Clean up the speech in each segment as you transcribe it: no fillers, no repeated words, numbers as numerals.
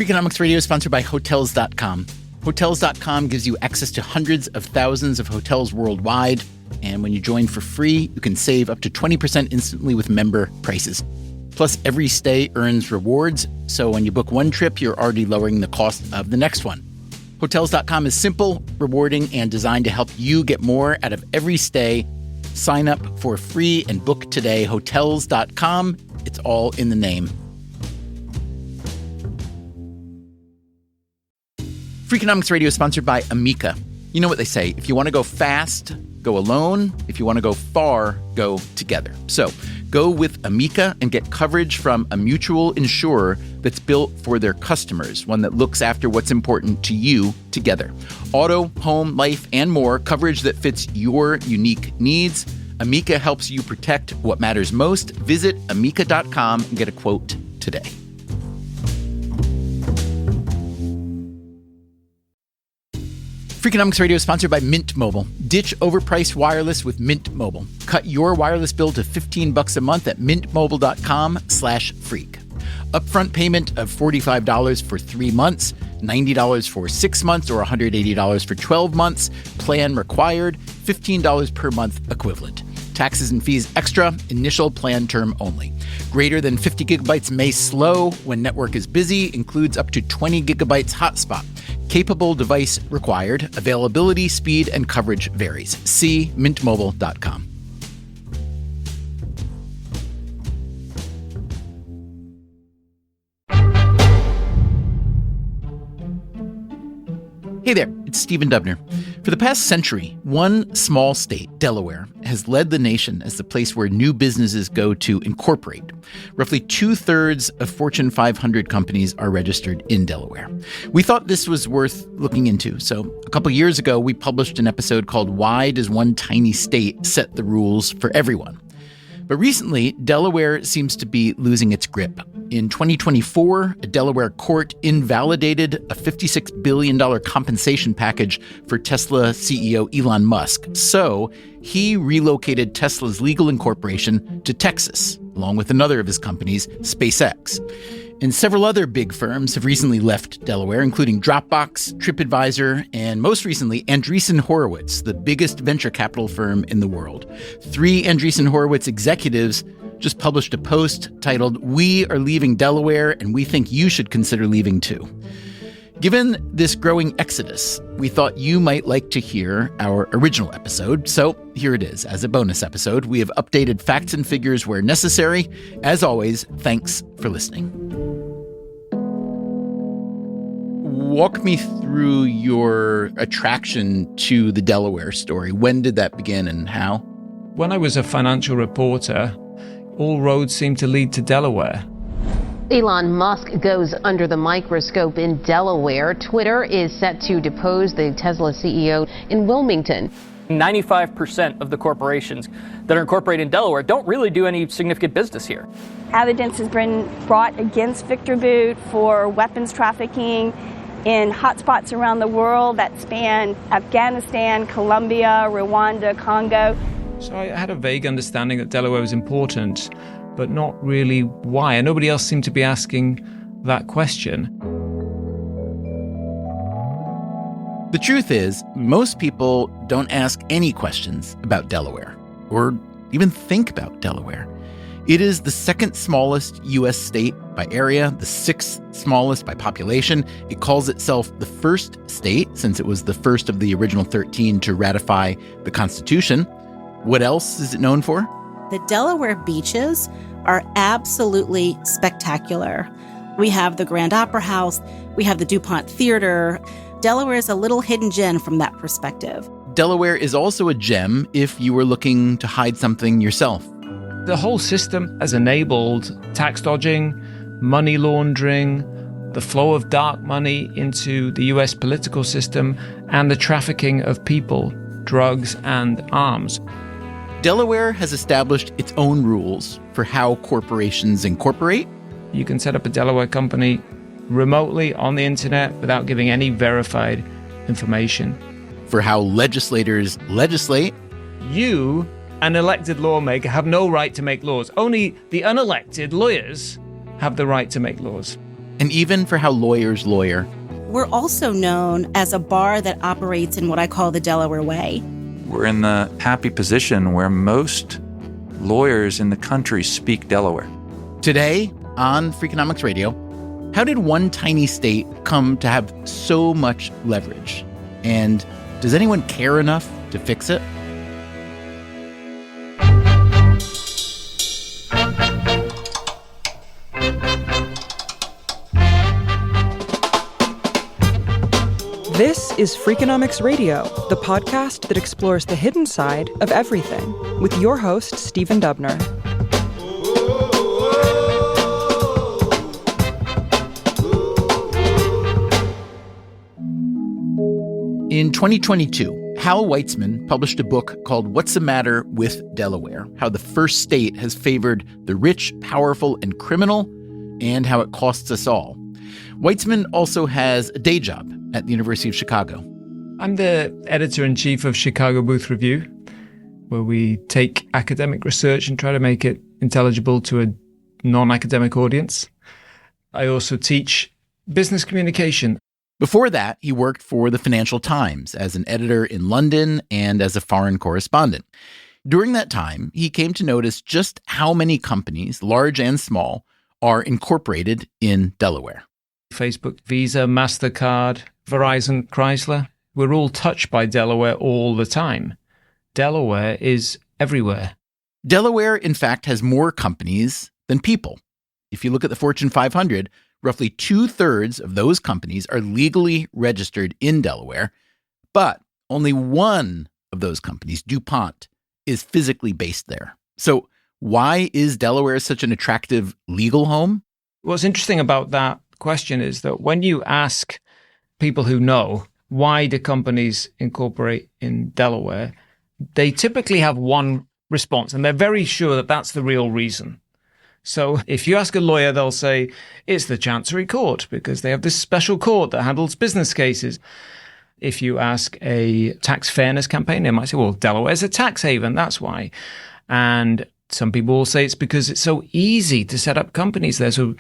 Freakonomics Radio is sponsored by Hotels.com. Hotels.com gives you access to hundreds of thousands of hotels worldwide. And when you join for free, you can save up to 20% instantly with member prices. Plus, every stay earns rewards. So when you book one trip, you're already lowering the cost of the next one. Hotels.com is simple, rewarding, and designed to help you get more out of every stay. Sign up for free and book today. Hotels.com. It's all in the name. Freakonomics Radio is sponsored by Amica. You know what they say, if you want to go fast, go alone. If you want to go far, go together. So go with Amica and get coverage from a mutual insurer that's built for their customers, one that looks after what's important to you together. Auto, home, life, and more, coverage that fits your unique needs. Amica helps you protect what matters most. Visit amica.com and get a quote today. Freakonomics Radio is sponsored by Mint Mobile. Ditch overpriced wireless with Mint Mobile. Cut your wireless bill to $15 a month at mintmobile.com/freak. Upfront payment of $45 for 3 months, $90 for 6 months, or $180 for 12 months. Plan required, $15 per month equivalent. Taxes and fees extra, initial plan term only. Greater than 50 gigabytes may slow when network is busy, includes up to 20 gigabytes hotspot. Capable device required. Availability, speed, and coverage varies. See mintmobile.com. Hey there, it's Stephen Dubner. For the past century, one small state, Delaware, has led the nation as the place where new businesses go to incorporate. Roughly 2/3 of Fortune 500 companies are registered in Delaware. We thought this was worth looking into, so a couple years ago, we published an episode called Why Does One Tiny State Set the Rules for Everyone? But recently, Delaware seems to be losing its grip. In 2024, a Delaware court invalidated a $56 billion compensation package for Tesla CEO Elon Musk. So he relocated Tesla's legal incorporation to Texas, along with another of his companies, SpaceX. And several other big firms have recently left Delaware, including Dropbox, TripAdvisor, and most recently, Andreessen Horowitz, the biggest venture capital firm in the world. 3 Andreessen Horowitz executives just published a post titled, "We are leaving Delaware, and we think you should consider leaving too." Given this growing exodus, we thought you might like to hear our original episode, so here it is. As a bonus episode, we have updated facts and figures where necessary. As always, thanks for listening. Walk me through your attraction to the Delaware story. When did that begin and how? When I was a financial reporter, all roads seemed to lead to Delaware. Elon Musk goes under the microscope in Delaware. Twitter is set to depose the Tesla CEO in Wilmington. 95% of the corporations that are incorporated in Delaware don't really do any significant business here. Evidence has been brought against Victor Boot for weapons trafficking in hotspots around the world that span Afghanistan, Colombia, Rwanda, Congo. So I had a vague understanding that Delaware was important, but not really why. And nobody else seemed to be asking that question. The truth is, most people don't ask any questions about Delaware, or even think about Delaware. It is the second smallest U.S. state by area, the 6th smallest by population. It calls itself the first state, since it was the first of the original 13 to ratify the Constitution. What else is it known for? The Delaware beaches are absolutely spectacular. We have the Grand Opera House, we have the DuPont Theater. Delaware is a little hidden gem from that perspective. Delaware is also a gem if you were looking to hide something yourself. The whole system has enabled tax dodging, money laundering, the flow of dark money into the US political system, and the trafficking of people, drugs, and arms. Delaware has established its own rules for how corporations incorporate. You can set up a Delaware company remotely on the internet without giving any verified information. For how legislators legislate. You, an elected lawmaker, have no right to make laws. Only the unelected lawyers have the right to make laws. and even for how lawyers lawyer. We're also known as a bar that operates in what I call the Delaware way. We're in the happy position where most lawyers in the country speak Delaware. Today on Freakonomics Radio, how did one tiny state come to have so much leverage? And does anyone care enough to fix it? This is Freakonomics Radio, the podcast that explores the hidden side of everything, with your host, Stephen Dubner. In 2022, Hal Weitzman published a book called What's the Matter with Delaware? How the first state has favored the rich, powerful, and criminal, and how it costs us all. Weitzman also has a day job at the University of Chicago. I'm the editor-in-chief of Chicago Booth Review, where we take academic research and try to make it intelligible to a non-academic audience. I also teach business communication. Before that, he worked for the Financial Times as an editor in London and as a foreign correspondent. During that time, he came to notice just how many companies, large and small, are incorporated in Delaware. Facebook, Visa, MasterCard, Verizon, Chrysler. We're all touched by Delaware all the time. Delaware is everywhere. Delaware, in fact, has more companies than people. If you look at the Fortune 500, roughly 2/3 of those companies are legally registered in Delaware, but only one of those companies, DuPont, is physically based there. So why is Delaware such an attractive legal home? What's interesting about that question is that when you ask people who know why do companies incorporate in Delaware, they typically have one response, and they're very sure that that's the real reason. So if you ask a lawyer, they'll say it's the Chancery Court because they have this special court that handles business cases. If you ask a tax fairness campaign, they might say, well, Delaware's a tax haven, that's why. And some people will say it's because it's so easy to set up companies there. So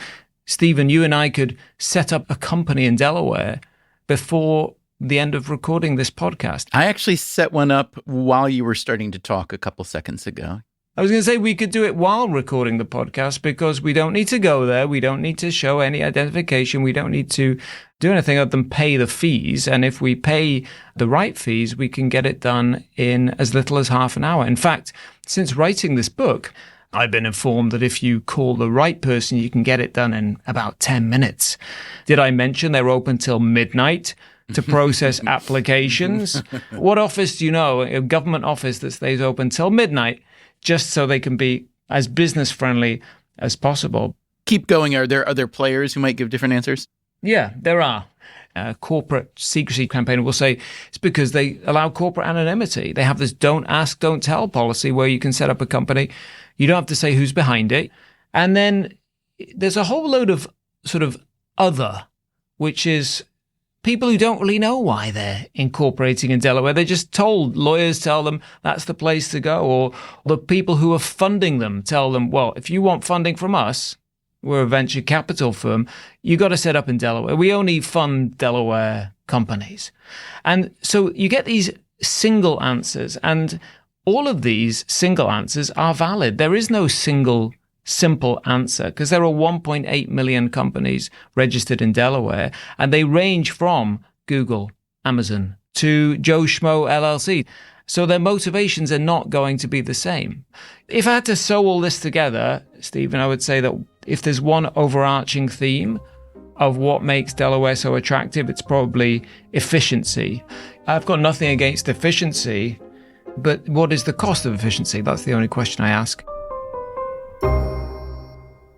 Stephen, you and I could set up a company in Delaware before the end of recording this podcast. I actually set one up while you were starting to talk a couple seconds ago. I was going to say we could do it while recording the podcast because we don't need to go there. We don't need to show any identification. We don't need to do anything other than pay the fees. And if we pay the right fees, we can get it done in as little as half an hour. In fact, since writing this book, I've been informed that if you call the right person, you can get it done in about 10 minutes. Did I mention they're open till midnight to process applications? What office do you know, a government office that stays open till midnight, just so they can be as business friendly as possible? Keep going. Are there other players who might give different answers? Yeah, there are. A corporate secrecy campaign will say it's because they allow corporate anonymity. They have this don't ask, don't tell policy where you can set up a company. You don't have to say who's behind it. And then there's a whole load of sort of other, which is people who don't really know why they're incorporating in Delaware. They're just told, lawyers tell them that's the place to go. Or the people who are funding them tell them, well, if you want funding from us, we're a venture capital firm, you got to set up in Delaware. We only fund Delaware companies. And so you get these single answers, and all of these single answers are valid. There is no single simple answer because there are 1.8 million companies registered in Delaware, and they range from Google, Amazon to Joe Schmo LLC. So their motivations are not going to be the same. If I had to sew all this together, Stephen, I would say that if there's one overarching theme of what makes Delaware so attractive, it's probably efficiency. I've got nothing against efficiency, but what is the cost of efficiency? That's the only question I ask.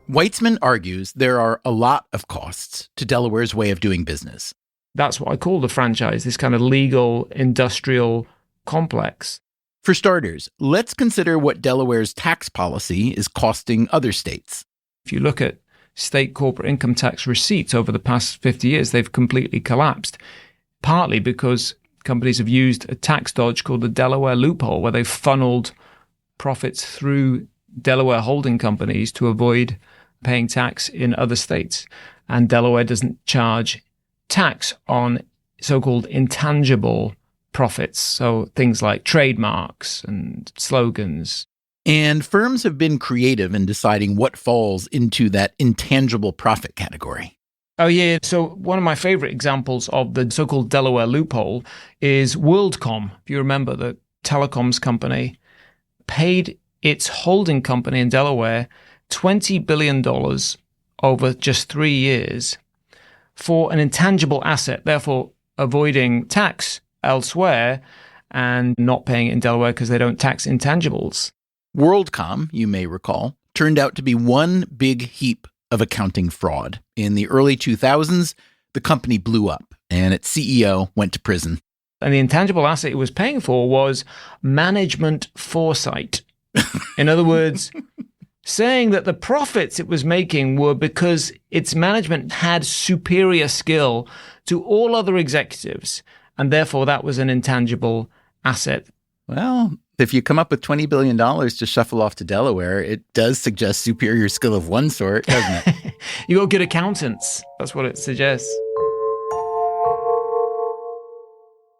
Weitzman argues there are a lot of costs to Delaware's way of doing business. That's what I call the franchise, this kind of legal, industrial complex. For starters, let's consider what Delaware's tax policy is costing other states. If you look at state corporate income tax receipts over the past 50 years, they've completely collapsed, partly because companies have used a tax dodge called the Delaware loophole, where they've funneled profits through Delaware holding companies to avoid paying tax in other states. and Delaware doesn't charge tax on so-called intangible profits, so things like trademarks and slogans. And firms have been creative in deciding what falls into that intangible profit category. Oh, yeah. So one of my favorite examples of the so-called Delaware loophole is WorldCom. If you remember, the telecoms company paid its holding company in Delaware $20 billion over just 3 years for an intangible asset, therefore avoiding tax elsewhere and not paying it in Delaware because they don't tax intangibles. WorldCom, you may recall, turned out to be one big heap of accounting fraud. In the early 2000s, the company blew up and its CEO went to prison. And the intangible asset it was paying for was management foresight. In other words, saying that the profits it was making were because its management had superior skill to all other executives, and therefore that was an intangible asset. Well, if you come up with $20 billion to shuffle off to Delaware, it does suggest superior skill of one sort, doesn't it? You got good accountants. That's what it suggests.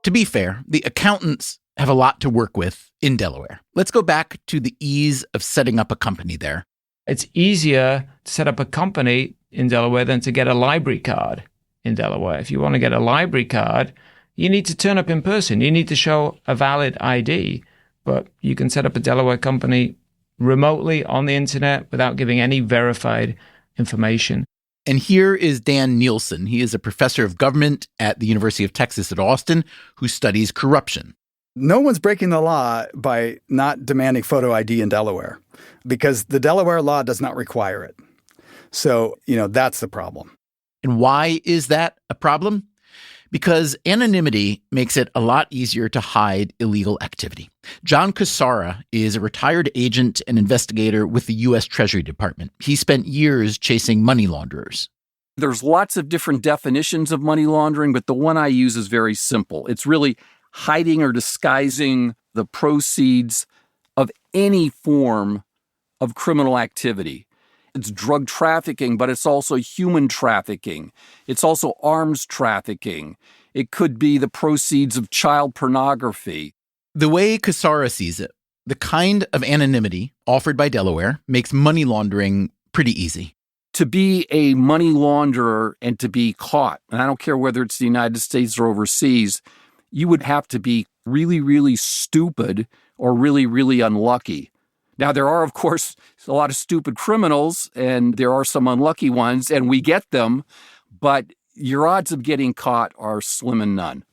To be fair, the accountants have a lot to work with in Delaware. Let's go back to the ease of setting up a company there. It's easier to set up a company in Delaware than to get a library card in Delaware. If you want to get a library card, you need to turn up in person. You need to show a valid ID, but you can set up a Delaware company remotely on the internet without giving any verified information. And here is Dan Nielsen. He is a professor of government at the University of Texas at Austin who studies corruption. No one's breaking the law by not demanding photo ID in Delaware because the Delaware law does not require it. So, that's the problem. And why is that a problem? Because anonymity makes it a lot easier to hide illegal activity. John Cassara is a retired agent and investigator with the U.S. Treasury Department. He spent years chasing money launderers. There's lots of different definitions of money laundering, but the one I use is very simple. It's really hiding or disguising the proceeds of any form of criminal activity. It's drug trafficking, but it's also human trafficking. It's also arms trafficking. It could be the proceeds of child pornography. The way Cassara sees it, the kind of anonymity offered by Delaware makes money laundering pretty easy. To be a money launderer and to be caught, and I don't care whether it's the United States or overseas, you would have to be really, really stupid or really, really unlucky. Now, there are, of course, a lot of stupid criminals, and there are some unlucky ones, and we get them, but your odds of getting caught are slim and none.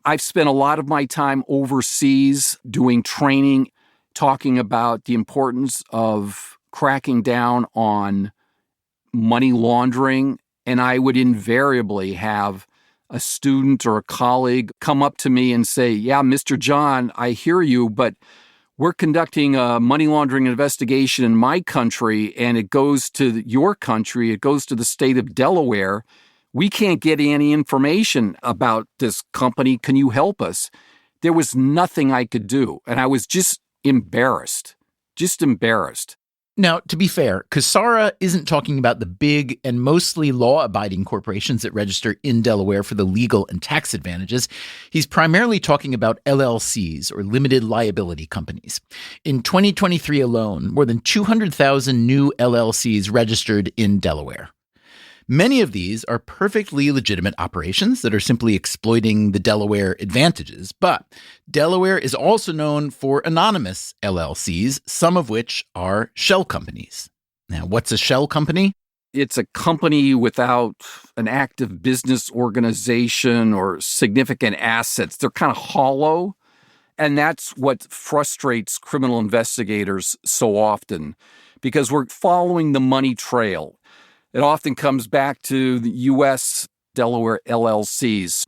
I've spent a lot of my time overseas doing training, talking about the importance of cracking down on money laundering, and I would invariably have a student or a colleague come up to me and say, "Yeah, Mr. John, I hear you, but we're conducting a money laundering investigation in my country, and it goes to your country, it goes to the state of Delaware. We can't get any information about this company. Can you help us?" There was nothing I could do, and I was just embarrassed. Now, to be fair, Cassara isn't talking about the big and mostly law-abiding corporations that register in Delaware for the legal and tax advantages. He's primarily talking about LLCs, or limited liability companies. In 2023 alone, more than 200,000 new LLCs registered in Delaware. Many of these are perfectly legitimate operations that are simply exploiting the Delaware advantages. But Delaware is also known for anonymous LLCs, some of which are shell companies. Now, what's a shell company? It's a company without an active business organization or significant assets. They're kind of hollow. And that's what frustrates criminal investigators so often, because we're following the money trail. It often comes back to the U.S. Delaware LLCs.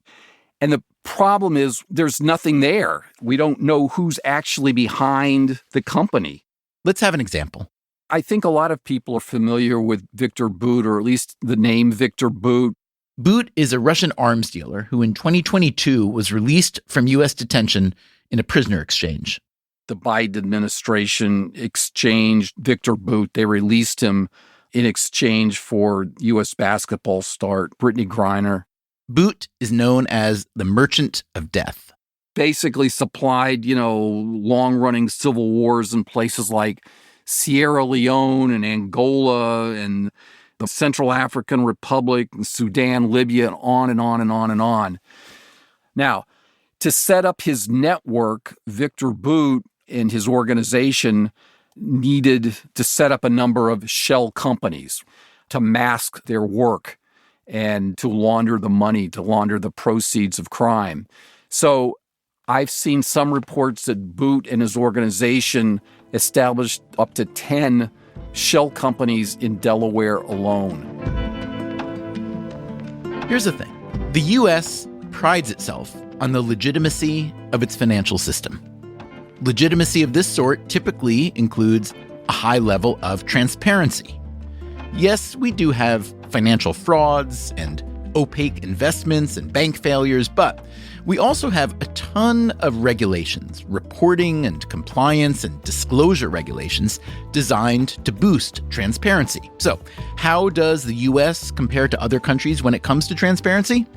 And the problem is there's nothing there. We don't know who's actually behind the company. Let's have an example. I think a lot of people are familiar with Victor Bout, or at least the name Victor Bout. Bout is a Russian arms dealer who in 2022 was released from U.S. detention in a prisoner exchange. The Biden administration exchanged Victor Bout. They released him in exchange for U.S. basketball star Brittany Griner. Boot is known as the Merchant of Death. Basically supplied, long-running civil wars in places like Sierra Leone and Angola and the Central African Republic, and Sudan, Libya, and on and on and on and on. Now, to set up his network, Victor Boot and his organization needed to set up a number of shell companies to mask their work and to launder the money, to launder the proceeds of crime. So I've seen some reports that Boot and his organization established up to 10 shell companies in Delaware alone. Here's the thing. The U.S. prides itself on the legitimacy of its financial system. Legitimacy of this sort typically includes a high level of transparency. Yes, we do have financial frauds and opaque investments and bank failures, but we also have a ton of regulations, reporting and compliance and disclosure regulations designed to boost transparency. So, how does the U.S. compare to other countries when it comes to transparency?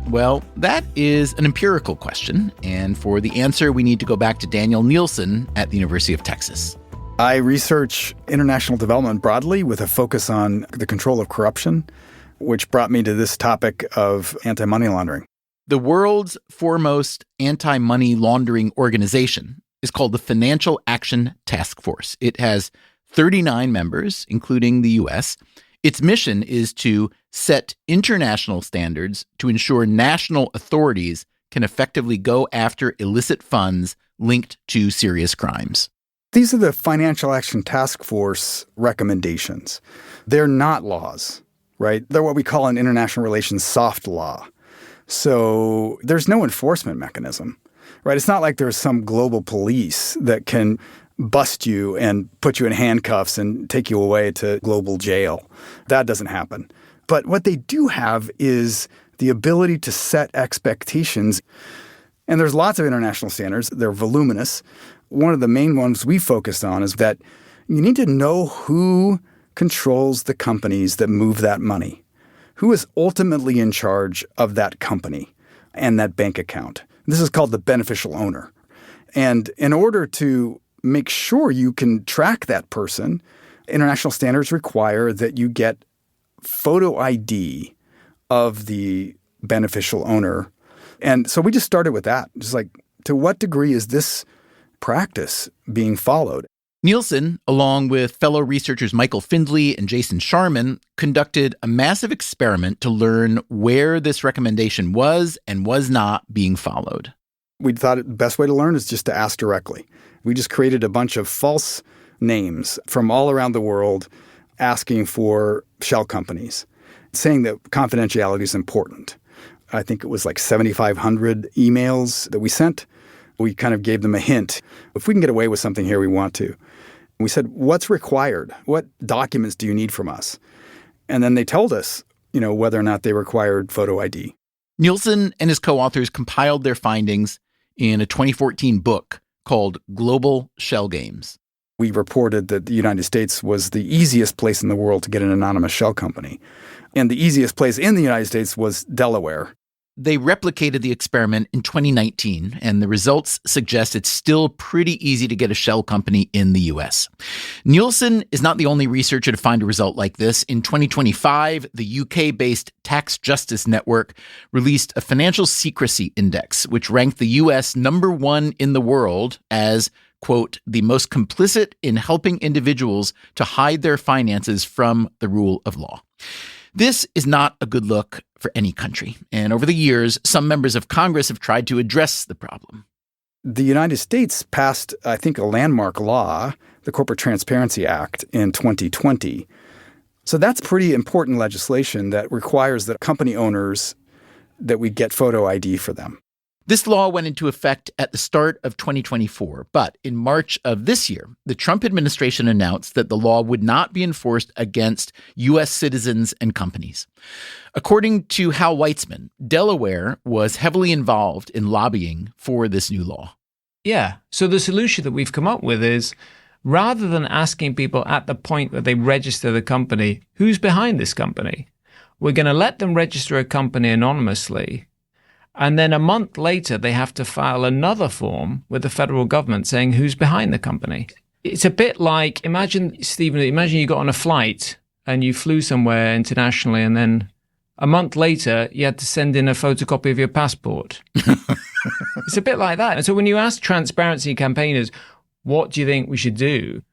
Well, that is an empirical question, and for the answer, we need to go back to Daniel Nielsen at the University of Texas. I research international development broadly with a focus on the control of corruption, which brought me to this topic of anti-money laundering. The world's foremost anti-money laundering organization is called the Financial Action Task Force. It has 39 members, including the U.S. Its mission is to set international standards to ensure national authorities can effectively go after illicit funds linked to serious crimes. These are the Financial Action Task Force recommendations. They're not laws, right? They're what we call in international relations soft law. So there's no enforcement mechanism, right? It's not like there's some global police that can bust you and put you in handcuffs and take you away to global jail. That doesn't happen. But what they do have is the ability to set expectations. And there's lots of international standards. They're voluminous. One of the main ones we focused on is that you need to know who controls the companies that move that money. Who is ultimately in charge of that company and that bank account? This is called the beneficial owner. And in order to make sure you can track that person, international standards require that you get photo ID of the beneficial owner. And so we just started with that. Just like, to what degree is this practice being followed? Nielsen, along with fellow researchers Michael Findley and Jason Sharman, conducted a massive experiment to learn where this recommendation was and was not being followed. We thought the best way to learn is just to ask directly. We just created a bunch of false names from all around the world asking for shell companies, saying that confidentiality is important. I think it was like 7,500 emails that we sent. We kind of gave them a hint. If we can get away with something here, we want to. We said, what's required? What documents do you need from us? And then they told us, whether or not they required photo ID. Nielsen and his co-authors compiled their findings in a 2014 book called Global Shell Games. We reported that the United States was the easiest place in the world to get an anonymous shell company. And the easiest place in the United States was Delaware. They replicated the experiment in 2019, and the results suggest it's still pretty easy to get a shell company in the U.S. Nielsen is not the only researcher to find a result like this. In 2025, the UK-based Tax Justice Network released a financial secrecy index, which ranked the U.S. #1 in the world as, quote, the most complicit in helping individuals to hide their finances from the rule of law. This is not a good look for any country. And over the years, some members of Congress have tried to address the problem. The United States passed, I think, a landmark law, the Corporate Transparency Act, in 2020. So that's pretty important legislation that requires that company owners, that we get photo ID for them. This law went into effect at the start of 2024, but in March of this year, the Trump administration announced that the law would not be enforced against U.S. citizens and companies. According to Hal Weitzman, Delaware was heavily involved in lobbying for this new law. Yeah. So the solution that we've come up with is rather than asking people at the point that they register the company, who's behind this company? We're going to let them register a company anonymously. And then a month later, they have to file another form with the federal government saying who's behind the company. It's a bit like, imagine, Stephen, you got on a flight and you flew somewhere internationally, and then a month later, you had to send in a photocopy of your passport. It's a bit like that. And so when you ask transparency campaigners, what do you think we should do?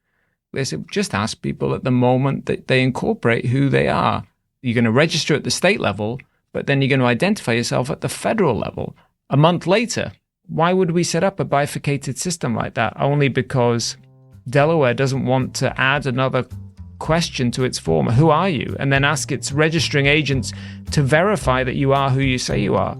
They say, just ask people at the moment that they incorporate who they are. You're going to register at the state level, but then you're going to identify yourself at the federal level a month later. Why would we set up a bifurcated system like that? Only because Delaware doesn't want to add another question to its form, who are you? And then ask its registering agents to verify that you are who you say you are.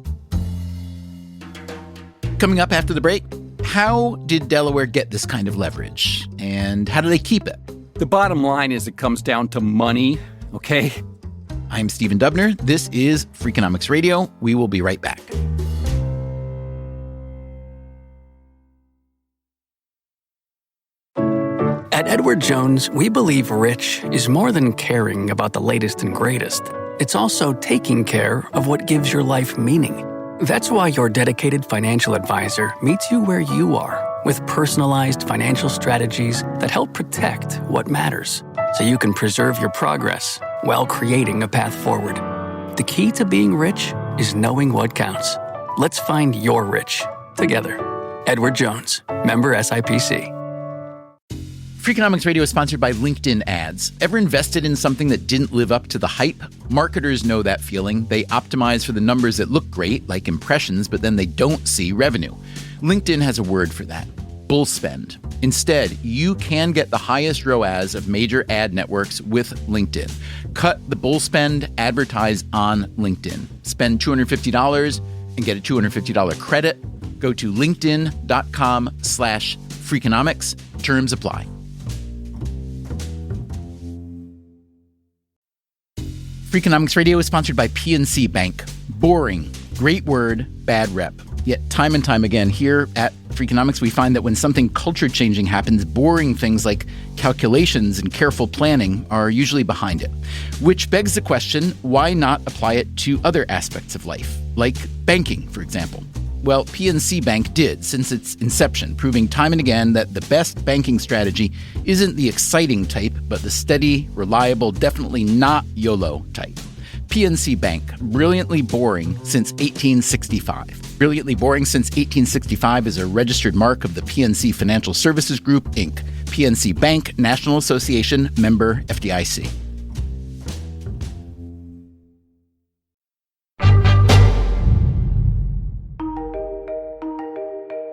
Coming up after the break, how did Delaware get this kind of leverage? And how do they keep it? The bottom line is it comes down to money, okay? I'm Stephen Dubner. This is Freakonomics Radio. We will be right back. At Edward Jones, we believe rich is more than caring about the latest and greatest. It's also taking care of what gives your life meaning. That's why your dedicated financial advisor meets you where you are with personalized financial strategies that help protect what matters, so you can preserve your progress while creating a path forward. The key to being rich is knowing what counts. Let's find your rich together. Edward Jones, member SIPC. Freakonomics Radio is sponsored by LinkedIn ads. Ever invested in something that didn't live up to the hype? Marketers know that feeling. They optimize for the numbers that look great, like impressions, but then they don't see revenue. LinkedIn has a word for that: bull spend. Instead, you can get the highest ROAS of major ad networks with LinkedIn. Cut the bull spend, advertise on LinkedIn. Spend $250 and get a $250 credit. Go to linkedin.com/Freakonomics. Terms apply. Freakonomics Radio is sponsored by PNC Bank. Boring. Great word, bad rep. Yet time and time again here at Freakonomics, we find that when something culture-changing happens, boring things like calculations and careful planning are usually behind it. Which begs the question, why not apply it to other aspects of life, like banking, for example? Well, PNC Bank did since its inception, proving time and again that the best banking strategy isn't the exciting type, but the steady, reliable, definitely not YOLO type. PNC Bank, brilliantly boring since 1865. Brilliantly boring since 1865 is a registered mark of the PNC Financial Services Group, Inc. PNC Bank, National Association, member FDIC.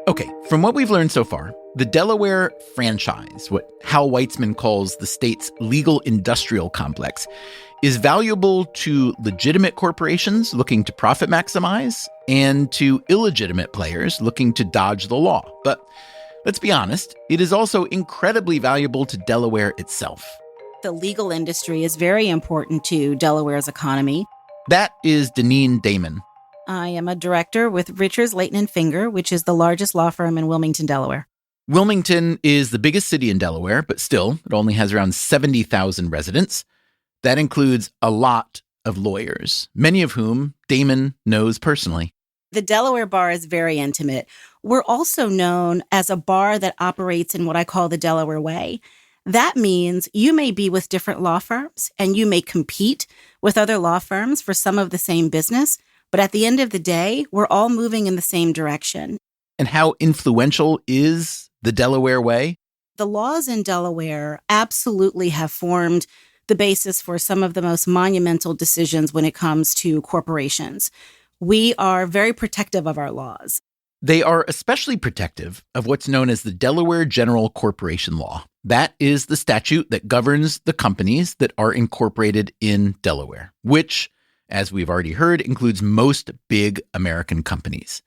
Okay, from what we've learned so far, the Delaware franchise, what Hal Weitzman calls the state's legal industrial complex, is valuable to legitimate corporations looking to profit maximize and to illegitimate players looking to dodge the law. But let's be honest, it is also incredibly valuable to Delaware itself. The legal industry is very important to Delaware's economy. That is Deneen Damon. I am a director with Richards, Leighton & Finger, which is the largest law firm in Wilmington, Delaware. Wilmington is the biggest city in Delaware, but still, it only has around 70,000 residents. That includes a lot of lawyers, many of whom Damon knows personally. The Delaware bar is very intimate. We're also known as a bar that operates in what I call the Delaware way. That means you may be with different law firms and you may compete with other law firms for some of the same business, but at the end of the day, we're all moving in the same direction. And how influential is the Delaware way? The laws in Delaware absolutely have formed the basis for some of the most monumental decisions when it comes to corporations. We are very protective of our laws. They are especially protective of what's known as the Delaware General Corporation Law. That is the statute that governs the companies that are incorporated in Delaware, which, as we've already heard, includes most big American companies.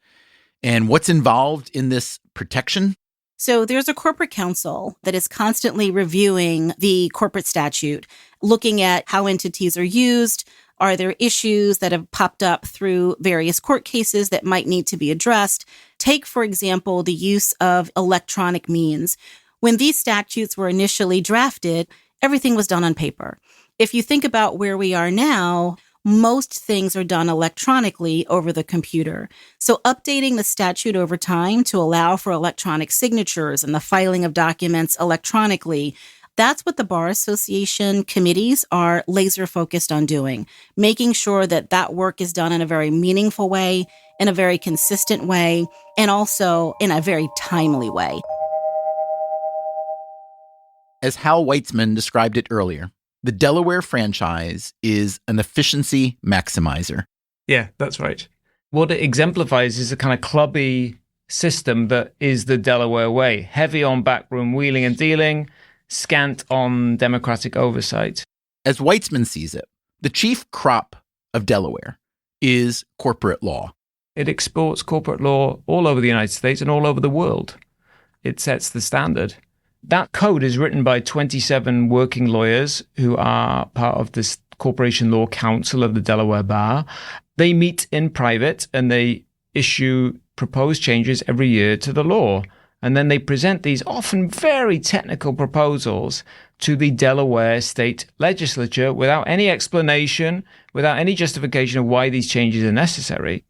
And what's involved in this protection? So there's a corporate counsel that is constantly reviewing the corporate statute, looking at how entities are used. Are there issues that have popped up through various court cases that might need to be addressed? Take, for example, the use of electronic means. When these statutes were initially drafted, everything was done on paper. If you think about where we are now, most things are done electronically over the computer. So updating the statute over time to allow for electronic signatures and the filing of documents electronically, that's what the Bar Association committees are laser focused on doing, making sure that that work is done in a very meaningful way, in a very consistent way, and also in a very timely way. As Hal Weitzman described it earlier, the Delaware franchise is an efficiency maximizer. Yeah, that's right. What it exemplifies is a kind of clubby system that is the Delaware way, heavy on backroom wheeling and dealing, scant on democratic oversight. As Weitzman sees it, the chief crop of Delaware is corporate law. It exports corporate law all over the United States and all over the world. It sets the standard. That code is written by 27 working lawyers who are part of this Corporation Law Council of the Delaware Bar. They meet in private and they issue proposed changes every year to the law. And then they present these often very technical proposals to the Delaware state legislature without any explanation, without any justification of why these changes are necessary.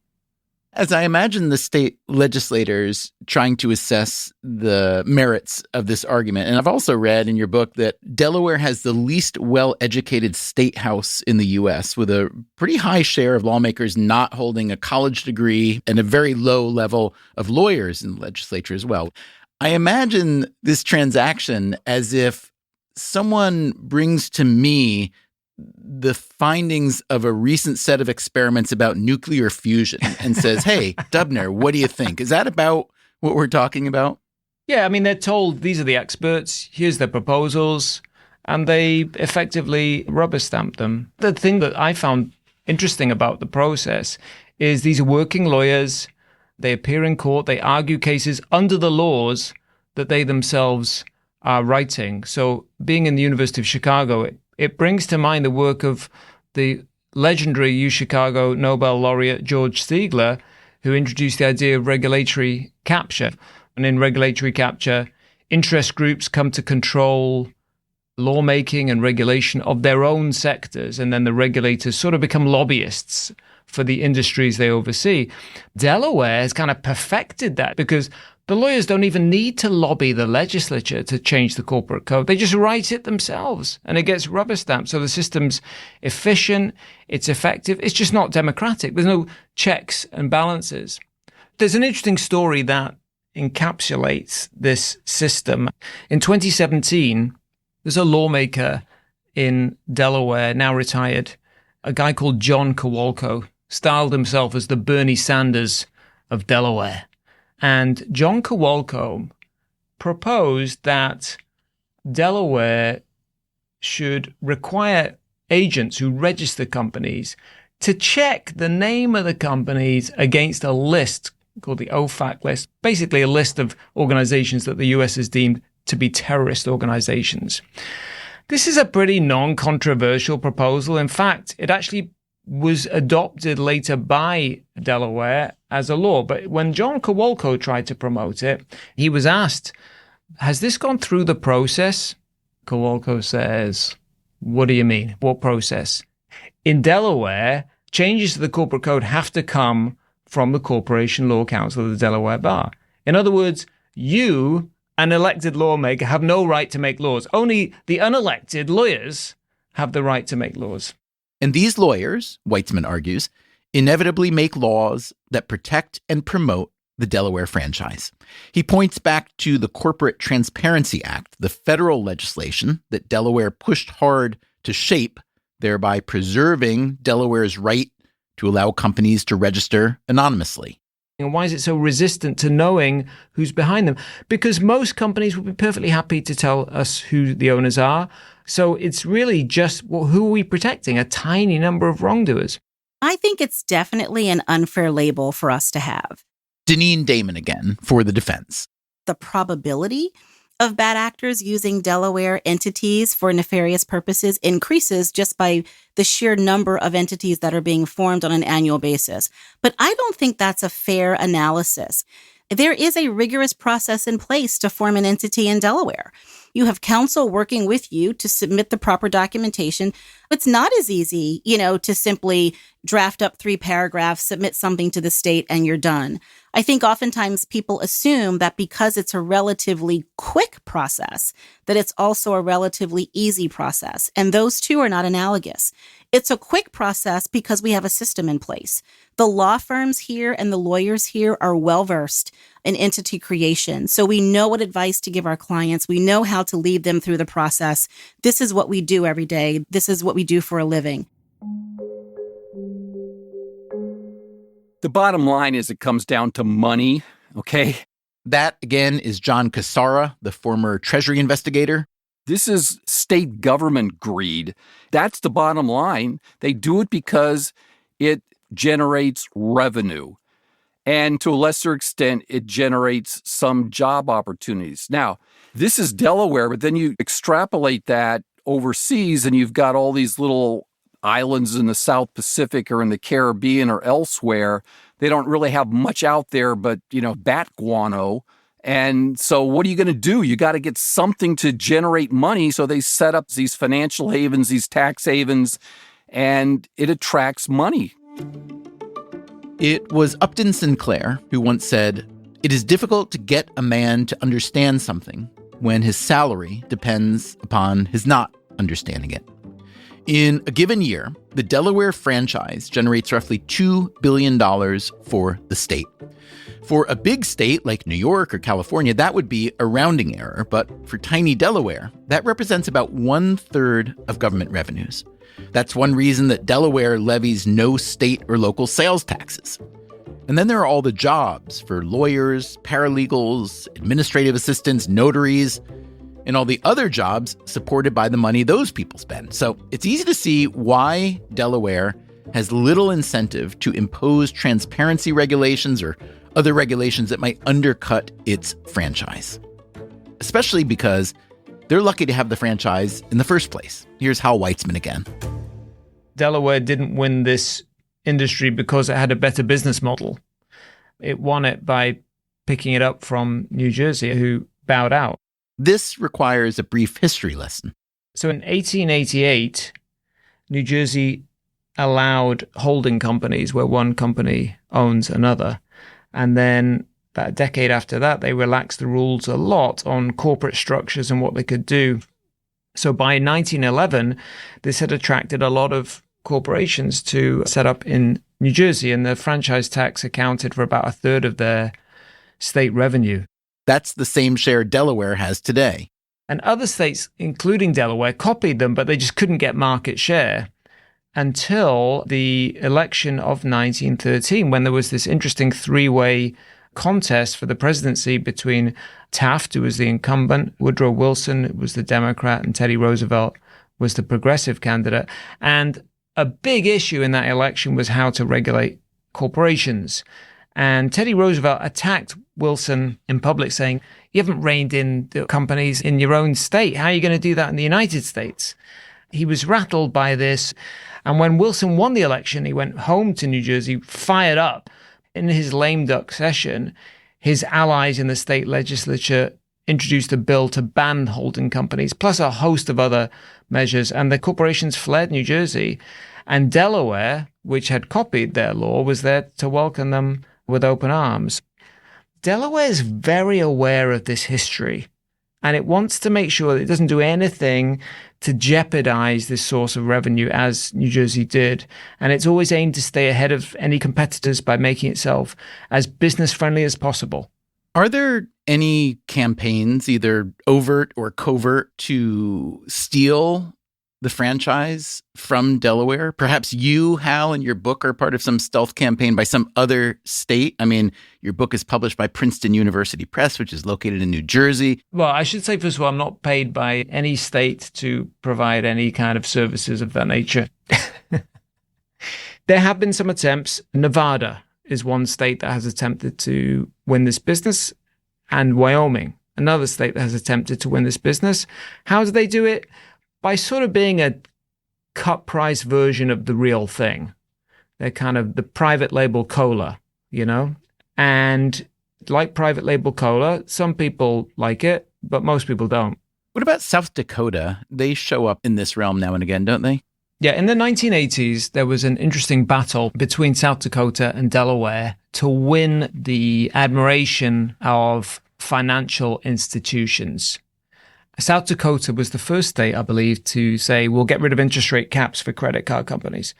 As I imagine the state legislators trying to assess the merits of this argument, and I've also read in your book that Delaware has the least well-educated state house in the U.S., with a pretty high share of lawmakers not holding a college degree and a very low level of lawyers in the legislature as well. I imagine this transaction as if someone brings to me the findings of a recent set of experiments about nuclear fusion and says, hey, Dubner, what do you think? Is that about what we're talking about? Yeah, I mean, they're told these are the experts, here's their proposals, and they effectively rubber stamp them. The thing that I found interesting about the process is these are working lawyers, they appear in court, they argue cases under the laws that they themselves are writing. So being in the University of Chicago, it brings to mind the work of the legendary UChicago Nobel laureate George Stigler, who introduced the idea of regulatory capture. And in regulatory capture, interest groups come to control lawmaking and regulation of their own sectors, and then the regulators sort of become lobbyists for the industries they oversee. Delaware has kind of perfected that because the lawyers don't even need to lobby the legislature to change the corporate code. They just write it themselves and it gets rubber stamped. So the system's efficient, it's effective, it's just not democratic. There's no checks and balances. There's an interesting story that encapsulates this system. In 2017, there's a lawmaker in Delaware, now retired, a guy called John Kowalko, styled himself as the Bernie Sanders of Delaware. And John Kowalko proposed that Delaware should require agents who register companies to check the name of the companies against a list called the OFAC list, basically a list of organizations that the US has deemed to be terrorist organizations. This is a pretty non-controversial proposal. In fact, it actually was adopted later by Delaware as a law. But when John Kowalko tried to promote it, he was asked, has this gone through the process? Kowalko says, what do you mean? What process? In Delaware, changes to the corporate code have to come from the Corporation Law Council of the Delaware Bar. In other words, you, an elected lawmaker, have no right to make laws. Only the unelected lawyers have the right to make laws. And these lawyers, Weitzman argues, inevitably make laws that protect and promote the Delaware franchise. He points back to the Corporate Transparency Act, the federal legislation that Delaware pushed hard to shape, thereby preserving Delaware's right to allow companies to register anonymously. And why is it so resistant to knowing who's behind them? Because most companies would be perfectly happy to tell us who the owners are. So it's really just, well, who are we protecting? A tiny number of wrongdoers. I think it's definitely an unfair label for us to have. Deneen Damon again for the defense. The probability of bad actors using Delaware entities for nefarious purposes increases just by the sheer number of entities that are being formed on an annual basis. But I don't think that's a fair analysis. There is a rigorous process in place to form an entity in Delaware. You have counsel working with you to submit the proper documentation. It's not as easy, to simply draft up 3 paragraphs, submit something to the state, and you're done. I think oftentimes people assume that because it's a relatively quick process, that it's also a relatively easy process. And those two are not analogous. It's a quick process because we have a system in place. The law firms here and the lawyers here are well-versed in entity creation. So we know what advice to give our clients. We know how to lead them through the process. This is what we do every day. This is what we do for a living. The bottom line is it comes down to money, okay? That, again, is John Cassara, the former Treasury investigator. This is state government greed. That's the bottom line. They do it because it generates revenue. And to a lesser extent, it generates some job opportunities. Now, this is Delaware, but then you extrapolate that overseas and you've got all these little islands in the South Pacific or in the Caribbean or elsewhere. They don't really have much out there but, bat guano. And so what are you going to do? You got to get something to generate money. So they set up these financial havens, these tax havens, and it attracts money. It was Upton Sinclair who once said, "It is difficult to get a man to understand something when his salary depends upon his not understanding it." In a given year, the Delaware franchise generates roughly $2 billion for the state. For a big state like New York or California, that would be a rounding error. But for tiny Delaware, that represents about 1/3 of government revenues. That's one reason that Delaware levies no state or local sales taxes. And then there are all the jobs for lawyers, paralegals, administrative assistants, notaries, and all the other jobs supported by the money those people spend. So it's easy to see why Delaware has little incentive to impose transparency regulations or other regulations that might undercut its franchise. Especially because they're lucky to have the franchise in the first place. Here's Hal Weitzman again. Delaware didn't win this industry because it had a better business model. It won it by picking it up from New Jersey, who bowed out. This requires a brief history lesson. So in 1888, New Jersey allowed holding companies where one company owns another. And then about a decade after that, they relaxed the rules a lot on corporate structures and what they could do. So by 1911, this had attracted a lot of corporations to set up in New Jersey, and the franchise tax accounted for about 1/3 of their state revenue. That's the same share Delaware has today. And other states, including Delaware, copied them, but they just couldn't get market share until the election of 1913, when there was this interesting 3-way contest for the presidency between Taft, who was the incumbent, Woodrow Wilson, who was the Democrat, and Teddy Roosevelt was the progressive candidate. And a big issue in that election was how to regulate corporations. And Teddy Roosevelt attacked Wilson in public, saying, "You haven't reined in the companies in your own state. How are you going to do that in the United States?" He was rattled by this. And when Wilson won the election, he went home to New Jersey, fired up. In his lame duck session, his allies in the state legislature introduced a bill to ban holding companies, plus a host of other measures. And the corporations fled New Jersey. And Delaware, which had copied their law, was there to welcome them with open arms. Delaware is very aware of this history, and it wants to make sure that it doesn't do anything to jeopardize this source of revenue as New Jersey did. And it's always aimed to stay ahead of any competitors by making itself as business-friendly as possible. Are there any campaigns, either overt or covert, to steal the franchise from Delaware? Perhaps you, Hal, in your book are part of some stealth campaign by some other state. I mean, your book is published by Princeton University Press, which is located in New Jersey. Well, I should say, first of all, I'm not paid by any state to provide any kind of services of that nature. There have been some attempts. Nevada is one state that has attempted to win this business, and Wyoming, another state that has attempted to win this business. How do they do it? By sort of being a cut price version of the real thing. They're kind of the private label cola, and like private label cola. Some people like it, but most people don't. What about South Dakota? They show up in this realm now and again, don't they? Yeah, in the 1980s, there was an interesting battle between South Dakota and Delaware to win the admiration of financial institutions. South Dakota was the first state, I believe, to say, we'll get rid of interest rate caps for credit card companies.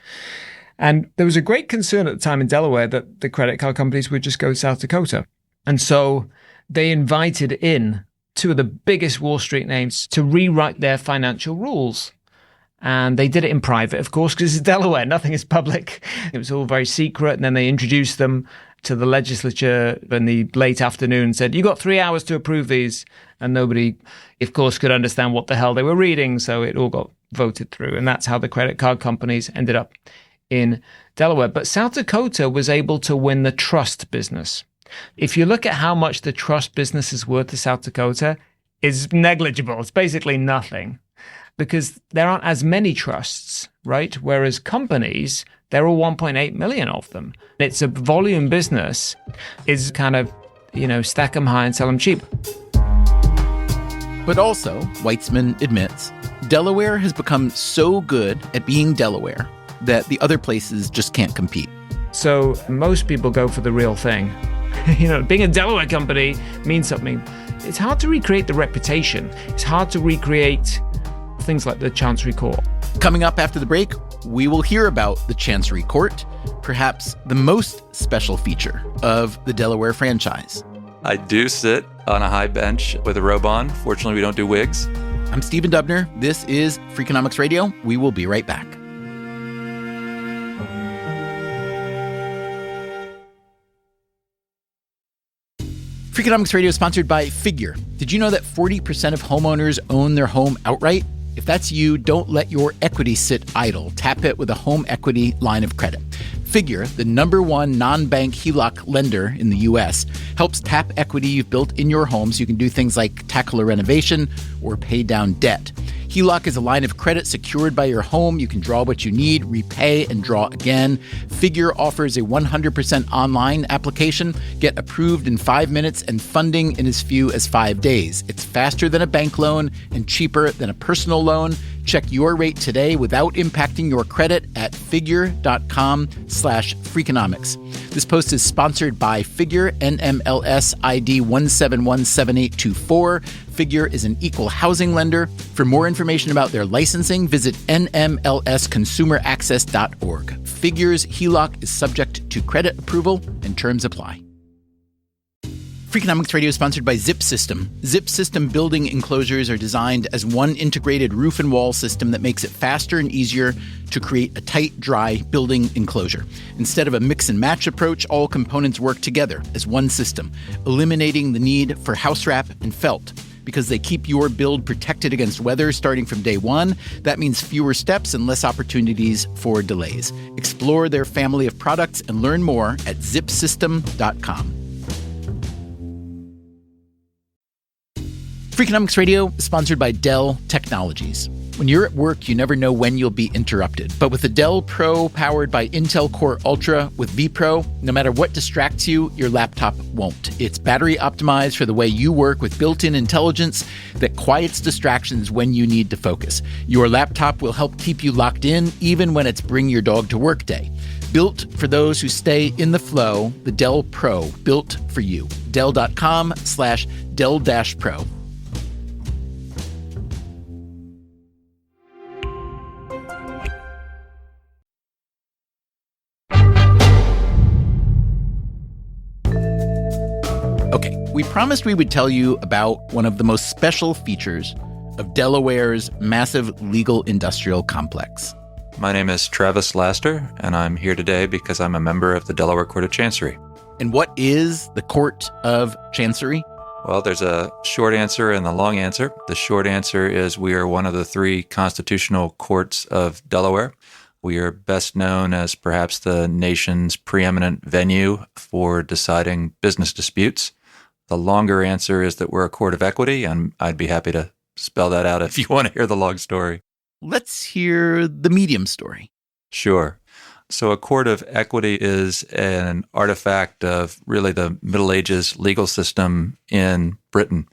And there was a great concern at the time in Delaware that the credit card companies would just go to South Dakota. And so they invited in two of the biggest Wall Street names to rewrite their financial rules. And they did it in private, of course, because it's Delaware. Nothing is public. It was all very secret. And then they introduced them to the legislature in the late afternoon and said, you got 3 hours to approve these. And nobody, of course, could understand what the hell they were reading. So it all got voted through. And that's how the credit card companies ended up in Delaware. But South Dakota was able to win the trust business. If you look at how much the trust business is worth to South Dakota, it's negligible. It's basically nothing because there aren't as many trusts, right? Whereas companies, there are 1.8 million of them. It's a volume business. It's kind of, stack them high and sell them cheap. But also, Weitzman admits, Delaware has become so good at being Delaware that the other places just can't compete. So most people go for the real thing. Being a Delaware company means something. It's hard to recreate the reputation. It's hard to recreate things like the Chancery Court. Coming up after the break, we will hear about the Chancery Court, perhaps the most special feature of the Delaware franchise. I do sit on a high bench with a robe on. Fortunately, we don't do wigs. I'm Stephen Dubner. This is Freakonomics Radio. We will be right back. Freakonomics Radio is sponsored by Figure. Did you know that 40% of homeowners own their home outright? If that's you, don't let your equity sit idle. Tap it with a home equity line of credit. Figure, the #1 non-bank HELOC lender in the U.S., helps tap equity you've built in your home so you can do things like tackle a renovation or pay down debt. HELOC is a line of credit secured by your home. You can draw what you need, repay, and draw again. Figure offers a 100% online application. Get approved in 5 minutes and funding in as few as 5 days. It's faster than a bank loan and cheaper than a personal loan. Check your rate today without impacting your credit at figure.com/Freakonomics. This post is sponsored by Figure, NMLS ID 1717824. Figure is an equal housing lender. For more information about their licensing, visit nmlsconsumeraccess.org. Figure's HELOC is subject to credit approval and terms apply. Freakonomics Radio is sponsored by Zip System. Zip System building enclosures are designed as one integrated roof and wall system that makes it faster and easier to create a tight, dry building enclosure. Instead of a mix and match approach, all components work together as one system, eliminating the need for house wrap and felt. Because they keep your build protected against weather starting from day one, that means fewer steps and less opportunities for delays. Explore their family of products and learn more at zipsystem.com. Freakonomics Radio is sponsored by Dell Technologies. When you're at work, you never know when you'll be interrupted. But with the Dell Pro powered by Intel Core Ultra with vPro, no matter what distracts you, your laptop won't. It's battery optimized for the way you work with built-in intelligence that quiets distractions when you need to focus. Your laptop will help keep you locked in even when it's bring your dog to work day. Built for those who stay in the flow, the Dell Pro, built for you. Dell.com/Dell-Pro. Okay, we promised we would tell you about one of the most special features of Delaware's massive legal industrial complex. My name is Travis Laster, and I'm here today because I'm a member of the Delaware Court of Chancery. And what is the Court of Chancery? Well, there's a short answer and a long answer. The short answer is we are one of the 3 constitutional courts of Delaware. We are best known as perhaps the nation's preeminent venue for deciding business disputes. The longer answer is that we're a court of equity, and I'd be happy to spell that out if you want to hear the long story. Let's hear the medium story. Sure. So a court of equity is an artifact of really the Middle Ages legal system in Britain.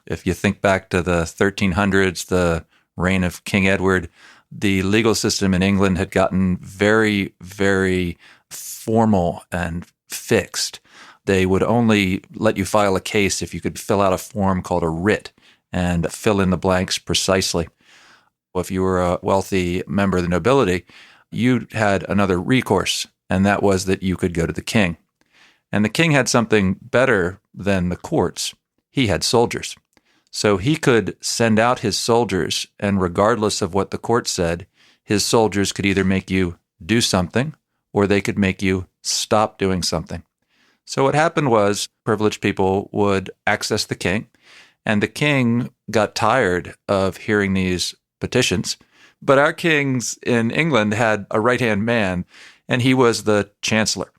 If you think back to the 1300s, the reign of King Edward, the legal system in England had gotten very, very formal and fixed. They would only let you file a case if you could fill out a form called a writ and fill in the blanks precisely. If you were a wealthy member of the nobility, you had another recourse, and that was that you could go to the king. And the king had something better than the courts. He had soldiers. So he could send out his soldiers, and regardless of what the court said, his soldiers could either make you do something or they could make you stop doing something. So what happened was privileged people would access the king, and the king got tired of hearing these petitions. But our kings in England had a right-hand man, and he was the chancellor.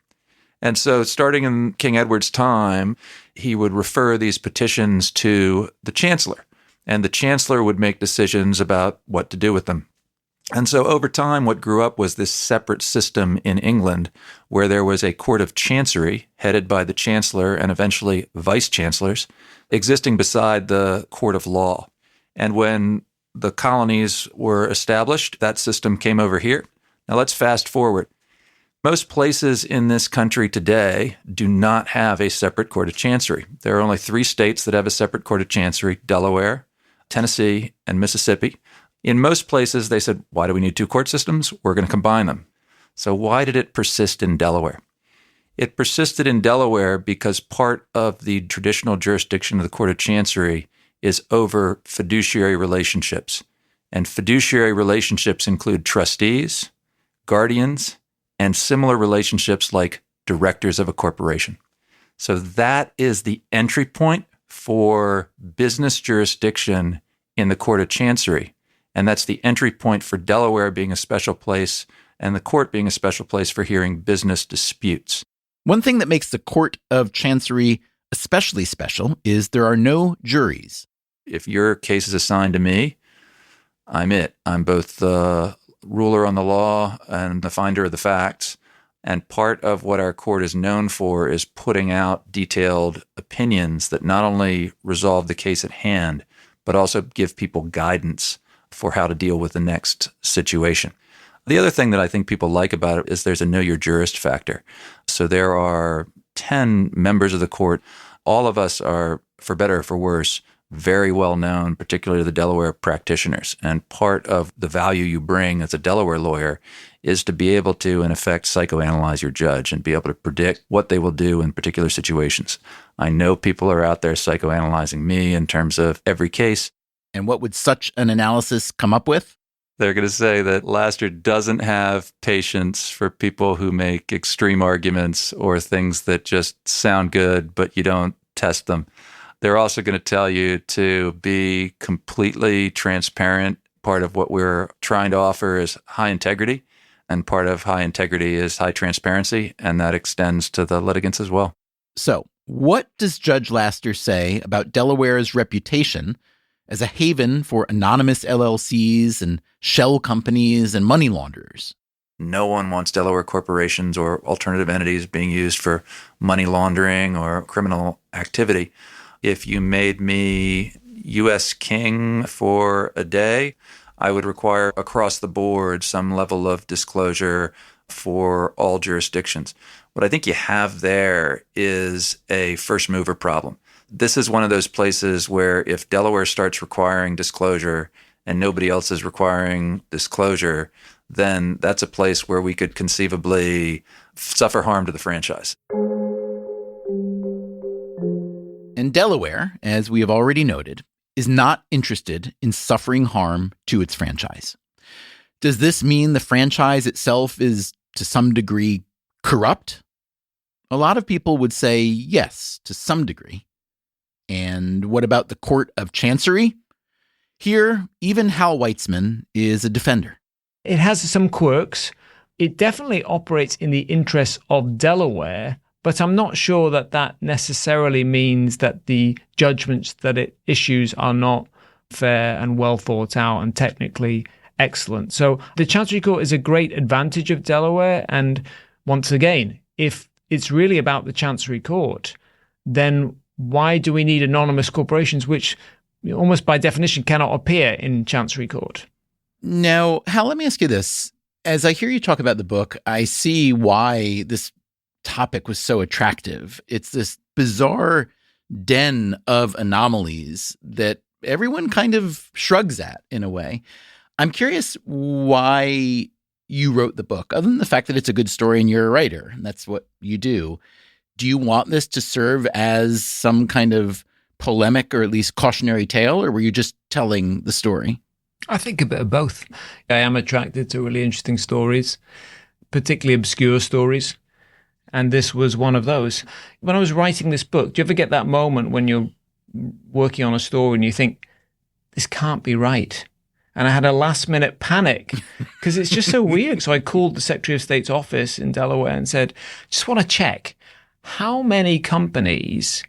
And so starting in King Edward's time, he would refer these petitions to the chancellor, and the chancellor would make decisions about what to do with them. And so over time, what grew up was this separate system in England where there was a court of chancery headed by the chancellor and eventually vice-chancellors existing beside the court of law. And when the colonies were established, that system came over here. Now let's fast forward. Most places in this country today do not have a separate court of chancery. There are only 3 states that have a separate court of chancery: Delaware, Tennessee, and Mississippi. In most places, they said, why do we need 2 court systems? We're going to combine them. So why did it persist in Delaware? It persisted in Delaware because part of the traditional jurisdiction of the Court of Chancery is over fiduciary relationships. And fiduciary relationships include trustees, guardians, and similar relationships like directors of a corporation. So that is the entry point for business jurisdiction in the Court of Chancery. And that's the entry point for Delaware being a special place and the court being a special place for hearing business disputes. One thing that makes the Court of Chancery especially special is there are no juries. If your case is assigned to me, I'm it. I'm both the ruler on the law and the finder of the facts. And part of what our court is known for is putting out detailed opinions that not only resolve the case at hand, but also give people guidance for how to deal with the next situation. The other thing that I think people like about it is there's a know your jurist factor. So there are 10 members of the court. All of us are, for better or for worse, very well known, particularly the Delaware practitioners. And part of the value you bring as a Delaware lawyer is to be able to, in effect, psychoanalyze your judge and be able to predict what they will do in particular situations. I know people are out there psychoanalyzing me in terms of every case. And what would such an analysis come up with? They're going to say that Laster doesn't have patience for people who make extreme arguments or things that just sound good, but you don't test them. They're also going to tell you to be completely transparent. Part of what we're trying to offer is high integrity, and part of high integrity is high transparency, and that extends to the litigants as well. So, what does Judge Laster say about Delaware's reputation as a haven for anonymous LLCs and shell companies and money launderers? No one wants Delaware corporations or alternative entities being used for money laundering or criminal activity. If you made me U.S. king for a day, I would require across the board some level of disclosure for all jurisdictions. What I think you have there is a first mover problem. This is one of those places where if Delaware starts requiring disclosure and nobody else is requiring disclosure, then that's a place where we could conceivably suffer harm to the franchise. And Delaware, as we have already noted, is not interested in suffering harm to its franchise. Does this mean the franchise itself is, to some degree, corrupt? A lot of people would say yes, to some degree. And what about the Court of Chancery? Here, even Hal Weitzman is a defender. It has some quirks. It definitely operates in the interests of Delaware, but I'm not sure that that necessarily means that the judgments that it issues are not fair and well thought out and technically excellent. So the Chancery Court is a great advantage of Delaware. And once again, if it's really about the Chancery Court, then why do we need anonymous corporations, which almost by definition cannot appear in Chancery Court? Now, Hal, let me ask you this. As I hear you talk about the book, I see why this topic was so attractive. It's this bizarre den of anomalies that everyone kind of shrugs at in a way. I'm curious why you wrote the book, other than the fact that it's a good story and you're a writer, and that's what you do. Do you want this to serve as some kind of polemic or at least cautionary tale, or were you just telling the story? I think a bit of both. I am attracted to really interesting stories, particularly obscure stories. And this was one of those. When I was writing this book, do you ever get that moment when you're working on a story and you think, this can't be right? And I had a last minute panic because it's just so weird. So I called the Secretary of State's office in Delaware and said, just want to check how many companies,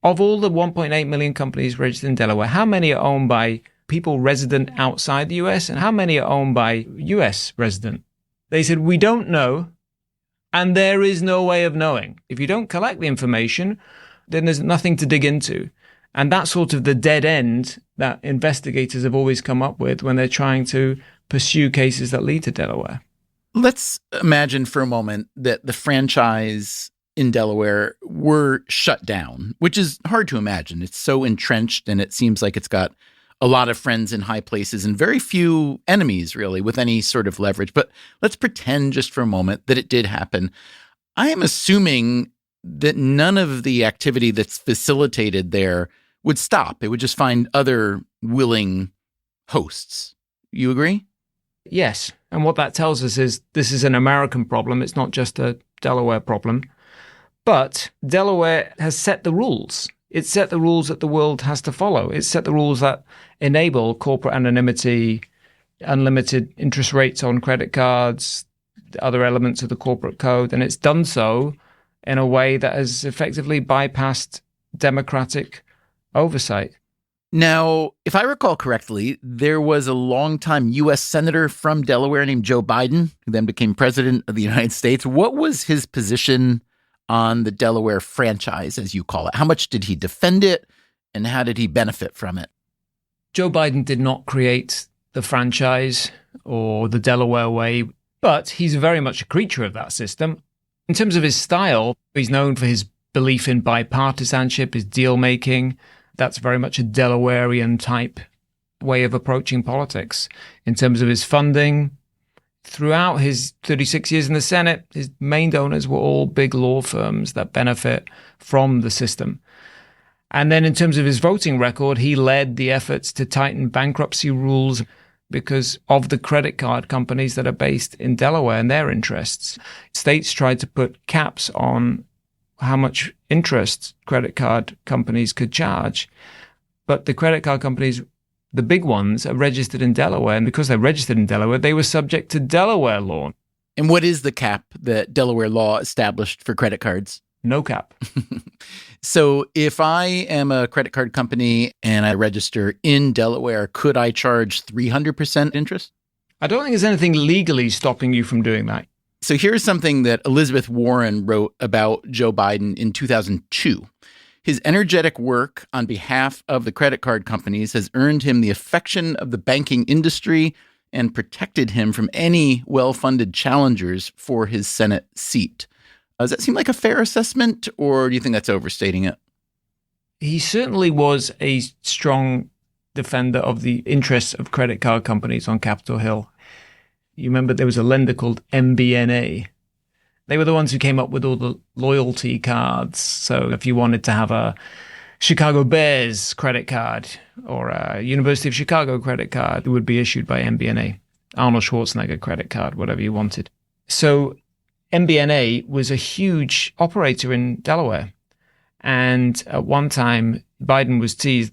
of all the 1.8 million companies registered in Delaware, how many are owned by people resident outside the US and how many are owned by US resident? They said, we don't know. And there is no way of knowing. If you don't collect the information, then there's nothing to dig into. And that's sort of the dead end that investigators have always come up with when they're trying to pursue cases that lead to Delaware. Let's imagine for a moment that the franchise in Delaware were shut down, which is hard to imagine. It's so entrenched and it seems like it's got a lot of friends in high places and very few enemies, really, with any sort of leverage. But let's pretend just for a moment that it did happen. I am assuming that none of the activity that's facilitated there would stop. It would just find other willing hosts. You agree? Yes. And what that tells us is this is an American problem. It's not just a Delaware problem. But Delaware has set the rules. It's set the rules that the world has to follow. It's set the rules that enable corporate anonymity, unlimited interest rates on credit cards, other elements of the corporate code. And it's done so in a way that has effectively bypassed democratic oversight. Now, if I recall correctly, there was a longtime U.S. senator from Delaware named Joe Biden, who then became president of the United States. What was his position on the Delaware franchise, as you call it? How much did he defend it, and how did he benefit from it? Joe Biden did not create the franchise or the Delaware way, but he's very much a creature of that system. In terms of his style, he's known for his belief in bipartisanship, his deal-making. That's very much a Delawarean type way of approaching politics. In terms of his funding, throughout his 36 years in the Senate, his main donors were all big law firms that benefit from the system. And then in terms of his voting record, he led the efforts to tighten bankruptcy rules because of the credit card companies that are based in Delaware and their interests. States tried to put caps on how much interest credit card companies could charge. But the credit card companies, the big ones, are registered in Delaware. And because they're registered in Delaware, they were subject to Delaware law. And what is the cap that Delaware law established for credit cards? No cap. So if I am a credit card company and I register in Delaware, could I charge 300% interest? I don't think there's anything legally stopping you from doing that. So here's something that Elizabeth Warren wrote about Joe Biden in 2002. His energetic work on behalf of the credit card companies has earned him the affection of the banking industry and protected him from any well-funded challengers for his Senate seat. Does that seem like a fair assessment, or do you think that's overstating it? He certainly was a strong defender of the interests of credit card companies on Capitol Hill. You remember there was a lender called MBNA. They were the ones who came up with all the loyalty cards. So if you wanted to have a Chicago Bears credit card or a University of Chicago credit card, it would be issued by MBNA, Arnold Schwarzenegger credit card, whatever you wanted. So MBNA was a huge operator in Delaware. And at one time, Biden was teased.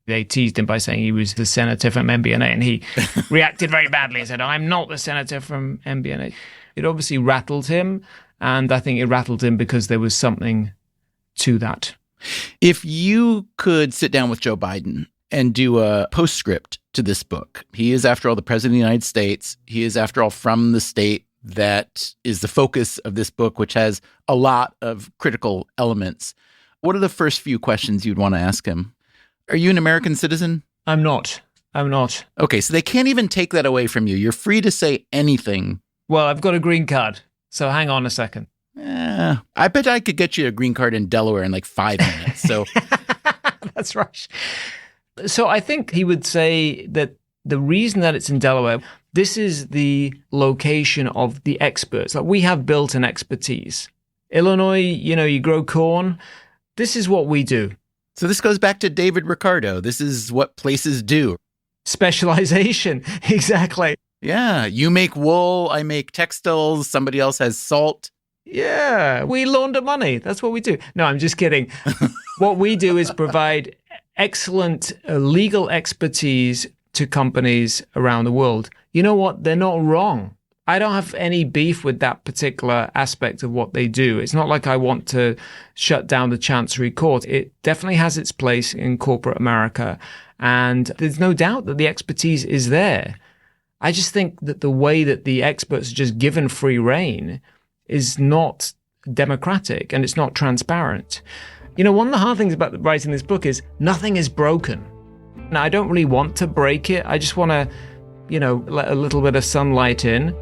They teased him by saying he was the senator from MBNA, and he reacted very badly and said, I'm not the senator from MBNA. It obviously rattled him, and I think it rattled him because there was something to that. If you could sit down with Joe Biden and do a postscript to this book. He is, after all, the president of the United States. He is, after all, from the state that is the focus of this book, which has a lot of critical elements. What are the first few questions you'd want to ask him? Are you an American citizen? I'm not. Okay, so they can't even take that away from you. You're free to say anything. Well, I've got a green card, so hang on a second. I bet I could get you a green card in Delaware in like 5 minutes. So That's right. So I think he would say that the reason that it's in Delaware, this is the location of the experts. Like, we have built-in expertise. Illinois, you grow corn. This is what we do. So this goes back to David Ricardo. This is what places do. Specialization. Exactly. Yeah. You make wool. I make textiles. Somebody else has salt. Yeah. We launder money. That's what we do. No, I'm just kidding. What we do is provide excellent legal expertise to companies around the world. You know what? They're not wrong. I don't have any beef with that particular aspect of what they do. It's not like I want to shut down the Chancery Court. It definitely has its place in corporate America. And there's no doubt that the expertise is there. I just think that the way that the experts are just given free rein is not democratic and it's not transparent. One of the hard things about writing this book is nothing is broken. Now, I don't really want to break it. I just want to, let a little bit of sunlight in.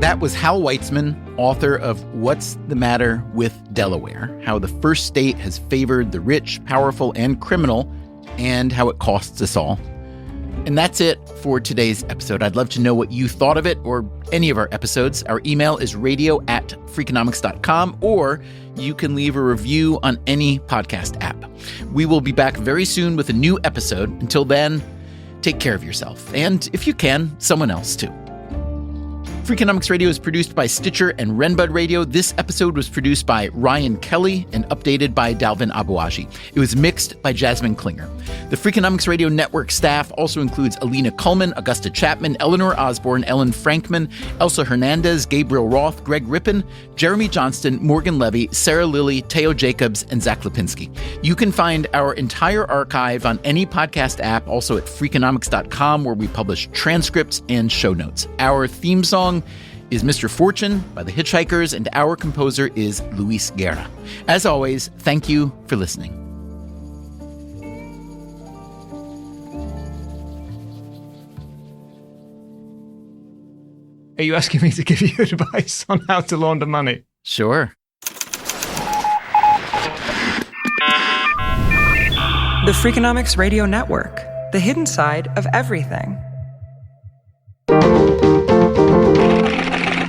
That was Hal Weitzman, author of What's the Matter with Delaware? How the First State Has Favored the Rich, Powerful, and Criminal, and How It Costs Us All. And that's it for today's episode. I'd love to know what you thought of it or any of our episodes. Our email is radio@freakonomics.com, or you can leave a review on any podcast app. We will be back very soon with a new episode. Until then, take care of yourself. And if you can, someone else too. Freakonomics Radio is produced by Stitcher and Renbud Radio. This episode was produced by Ryan Kelly and updated by Dalvin Abuaji. It was mixed by Jasmine Klinger. The Freakonomics Radio Network staff also includes Alina Kuhlman, Augusta Chapman, Eleanor Osborne, Ellen Frankman, Elsa Hernandez, Gabriel Roth, Greg Rippin, Jeremy Johnston, Morgan Levy, Sarah Lilly, Teo Jacobs, and Zach Lipinski. You can find our entire archive on any podcast app, also at Freakonomics.com, where we publish transcripts and show notes. Our theme song is Mr. Fortune by the Hitchhikers, and our composer is Luis Guerra. As always, thank you for listening. Are you asking me to give you advice on how to launder money? Sure. The Freakonomics Radio Network, the hidden side of everything.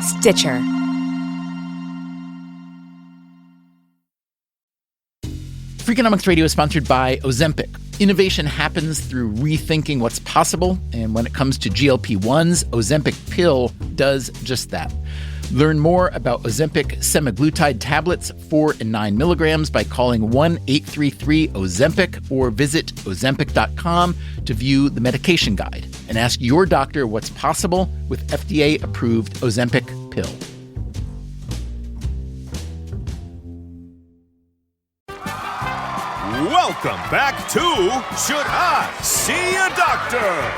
Stitcher. Freakonomics Radio is sponsored by Ozempic. Innovation happens through rethinking what's possible, and when it comes to GLP-1s, Ozempic pill does just that. Learn more about Ozempic semaglutide tablets, 4 and 9 milligrams, by calling 1-833-OZEMPIC or visit Ozempic.com to view the medication guide and ask your doctor what's possible with FDA-approved Ozempic pill. Welcome back to Should I See a Doctor?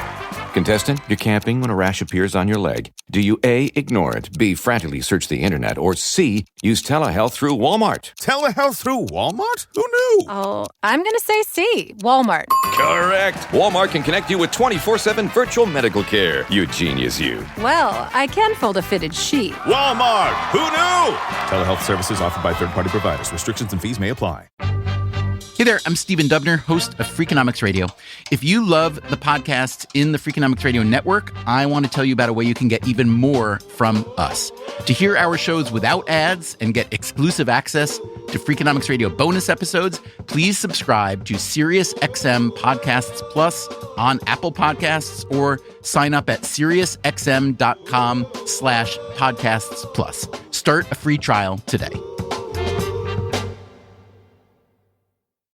Contestant, you're camping when a rash appears on your leg. Do you A, ignore it, B, frantically search the internet, or C, use telehealth through Walmart? Telehealth through Walmart? Who knew? Oh, I'm going to say C, Walmart. Correct. Walmart can connect you with 24/7 virtual medical care. You genius, you. Well, I can fold a fitted sheet. Walmart. Who knew? Telehealth services offered by third-party providers. Restrictions and fees may apply. Hey there, I'm Stephen Dubner, host of Freakonomics Radio. If you love the podcasts in the Freakonomics Radio Network, I want to tell you about a way you can get even more from us. To hear our shows without ads and get exclusive access to Freakonomics Radio bonus episodes, please subscribe to SiriusXM Podcasts Plus on Apple Podcasts or sign up at SiriusXM.com/podcasts plus. Start a free trial today.